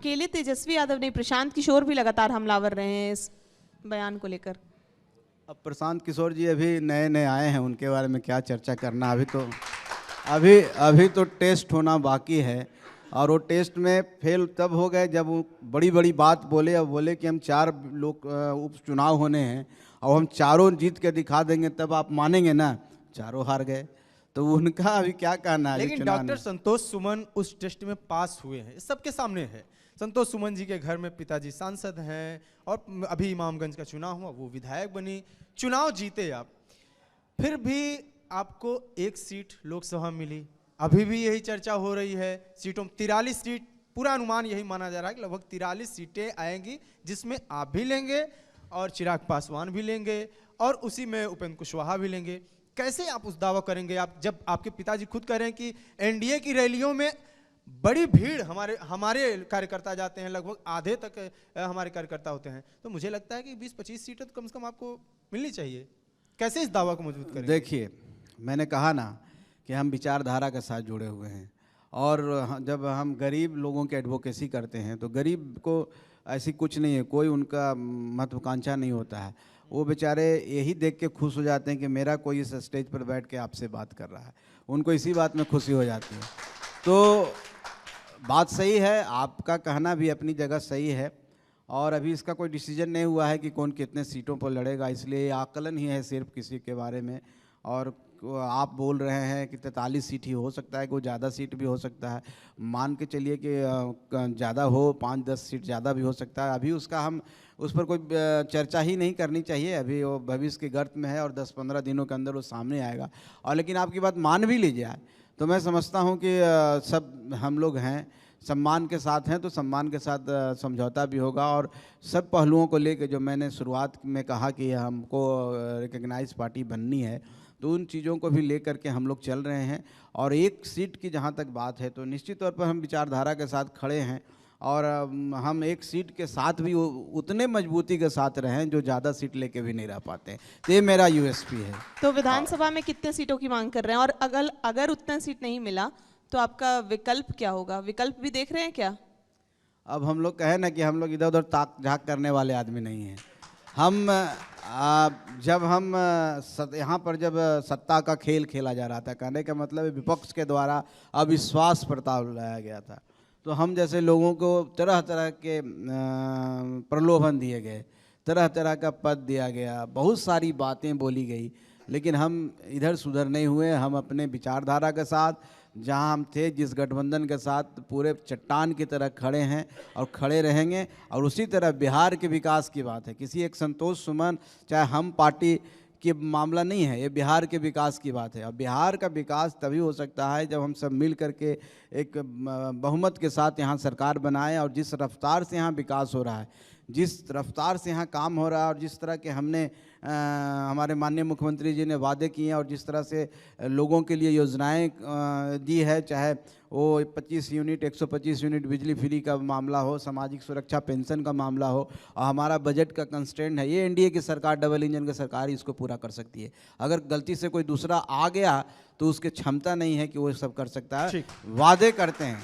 अकेले तेजस्वी यादव नहीं, प्रशांत किशोर भी लगातार हमलावर रहे हैं इस बयान को लेकर। अब प्रशांत किशोर जी अभी नए नए आए हैं, उनके बारे में क्या चर्चा करना। अभी तो टेस्ट होना बाकी है, और वो टेस्ट में फेल तब हो गए जब वो बड़ी बड़ी बात बोले और बोले कि हम 4 लोग उपचुनाव होने हैं और हम चारों जीत के दिखा देंगे, तब आप मानेंगे ना। चारों हार गए, तो उनका अभी क्या कहना है। लेकिन डॉक्टर संतोष सुमन उस टेस्ट में पास हुए हैं, सबके सामने है। संतोष सुमन जी के घर में पिताजी सांसद हैं, और अभी इमामगंज का चुनाव हुआ, वो विधायक बनी, चुनाव जीते आप। फिर भी आपको 1 सीट लोकसभा मिली, अभी भी यही चर्चा हो रही है। सीटों 43 सीट, पूरा अनुमान यही माना जा रहा है कि लगभग 43 सीटें आएंगी, जिसमें आप भी लेंगे और चिराग पासवान भी लेंगे और उसी में उपेंद्र कुशवाहा भी लेंगे। कैसे आप उस दावा करेंगे, आप जब आपके पिताजी खुद कह रहे हैं कि एनडीए की रैलियों में बड़ी भीड़ हमारे कार्यकर्ता जाते हैं, लगभग आधे तक हमारे कार्यकर्ता होते हैं, तो मुझे लगता है कि 20-25 सीटें तो कम से कम आपको मिलनी चाहिए। कैसे इस दावा को मजबूत करेंगे? देखिए, मैंने कहा ना कि हम विचारधारा के साथ जुड़े हुए हैं, और जब हम गरीब लोगों की एडवोकेसी करते हैं तो गरीब को ऐसी कुछ नहीं है, कोई उनका महत्वाकांक्षा नहीं होता है। वो बेचारे यही देख के खुश हो जाते हैं कि मेरा कोई इस स्टेज पर बैठ के आपसे बात कर रहा है, उनको इसी बात में खुशी हो जाती है। तो बात सही है, आपका कहना भी अपनी जगह सही है, और अभी इसका कोई डिसीजन नहीं हुआ है कि कौन कितने सीटों पर लड़ेगा, इसलिए आकलन ही है सिर्फ किसी के बारे में। और आप बोल रहे हैं कि 43 सीट ही हो सकता है, कोई ज़्यादा सीट भी हो सकता है, मान के चलिए कि ज़्यादा हो, 5-10 सीट ज़्यादा भी हो सकता है। अभी हम उस पर कोई चर्चा ही नहीं करनी चाहिए, अभी वो भविष्य के गर्त में है और 10-15 दिनों के अंदर वो सामने आएगा। और लेकिन आपकी बात मान भी लीजिए, तो मैं समझता हूँ कि सब हम लोग हैं, सम्मान के साथ हैं, तो सम्मान के साथ समझौता भी होगा। और सब पहलुओं को लेकर जो मैंने शुरुआत में कहा कि हमको रिकग्नाइज पार्टी बननी है, तो उन चीज़ों को भी लेकर के हम लोग चल रहे हैं। और 1 सीट की जहाँ तक बात है, तो निश्चित तौर पर हम विचारधारा के साथ खड़े हैं, और हम 1 सीट के साथ भी उतने मजबूती के साथ रहें जो ज़्यादा सीट लेके भी नहीं रह पाते हैं। तो ये मेरा यूएसपी है। तो विधानसभा में कितने सीटों की मांग कर रहे हैं, और अगर उतना सीट नहीं मिला तो आपका विकल्प क्या होगा? विकल्प भी देख रहे हैं क्या? अब हम लोग कहें ना कि हम लोग इधर उधर ताक झाँक करने वाले आदमी नहीं हैं। हम जब यहाँ पर जब सत्ता का खेल खेला जा रहा था, कहने का मतलब विपक्ष के द्वारा अविश्वास प्रस्ताव लाया गया था, तो हम जैसे लोगों को तरह तरह के प्रलोभन दिए गए, तरह तरह का पद दिया गया, बहुत सारी बातें बोली गई, लेकिन हम इधर सुधर नहीं हुए। हम अपने विचारधारा के साथ, जहां हम थे, जिस गठबंधन के साथ, पूरे चट्टान की तरह खड़े हैं और खड़े रहेंगे। और उसी तरह बिहार के विकास की बात है, किसी एक संतोष सुमन चाहे हम पार्टी की मामला नहीं है, ये बिहार के विकास की बात है। और बिहार का विकास तभी हो सकता है जब हम सब मिल करके एक बहुमत के साथ यहाँ सरकार बनाएं। और जिस रफ्तार से यहाँ विकास हो रहा है, जिस रफ्तार से यहाँ काम हो रहा है, और जिस तरह के हमने हमारे माननीय मुख्यमंत्री जी ने वादे किए हैं, और जिस तरह से लोगों के लिए योजनाएं दी है, चाहे वो 25 यूनिट 125 यूनिट बिजली फ्री का मामला हो, सामाजिक सुरक्षा पेंशन का मामला हो, और हमारा बजट का कंस्ट्रेंट है, ये एनडीए की सरकार, डबल इंजन की सरकार इसको पूरा कर सकती है। अगर गलती से कोई दूसरा आ गया तो उसकी क्षमता नहीं है कि वो सब कर सकता है। वादे करते हैं,